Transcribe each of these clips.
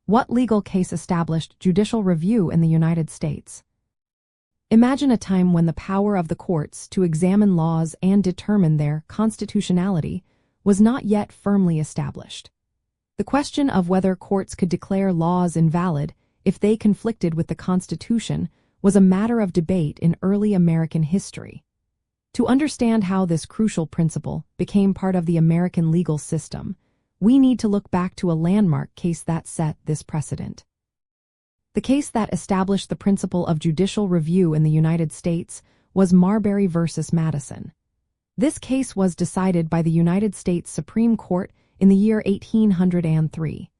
What legal case established judicial review in the United States? Imagine a time when the power of the courts to examine laws and determine their constitutionality was not yet firmly established. The question of whether courts could declare laws invalid if they conflicted with the Constitution was a matter of debate in early American history. To understand how this crucial principle became part of the American legal system, we need to look back to a landmark case that set this precedent. The case that established the principle of judicial review in the United States was Marbury versus Madison. This case was decided by the United States Supreme Court in the year 1803.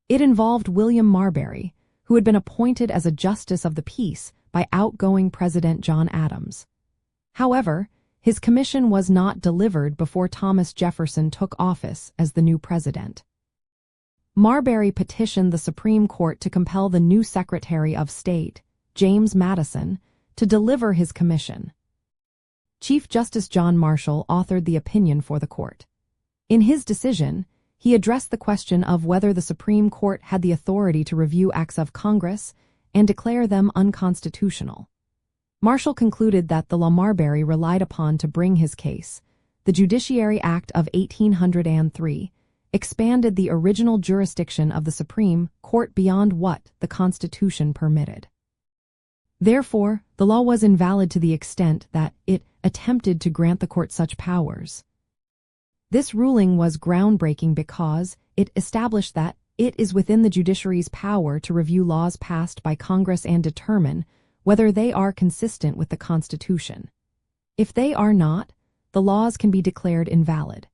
It involved William Marbury, who had been appointed as a justice of the peace by outgoing President John Adams. However, his commission was not delivered before Thomas Jefferson took office as the new president. Marbury petitioned the Supreme Court to compel the new Secretary of State, James Madison, to deliver his commission. Chief Justice John Marshall authored the opinion for the court. In his decision, he addressed the question of whether the Supreme Court had the authority to review acts of Congress and declare them unconstitutional. Marshall concluded that the law Marbury relied upon to bring his case, the Judiciary Act of 1803, expanded the original jurisdiction of the Supreme Court beyond what the Constitution permitted. Therefore, the law was invalid to the extent that it attempted to grant the court such powers. This ruling was groundbreaking because it established that it is within the judiciary's power to review laws passed by Congress and determine whether they are consistent with the Constitution. If they are not, the laws can be declared invalid.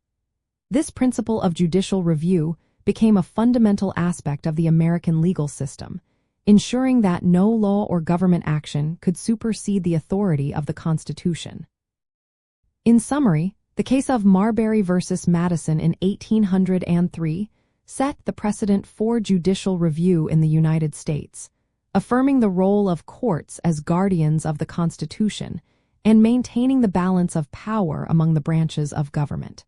This principle of judicial review became a fundamental aspect of the American legal system, ensuring that no law or government action could supersede the authority of the Constitution. In summary, the case of Marbury versus Madison in 1803 set the precedent for judicial review in the United States, affirming the role of courts as guardians of the Constitution and maintaining the balance of power among the branches of government.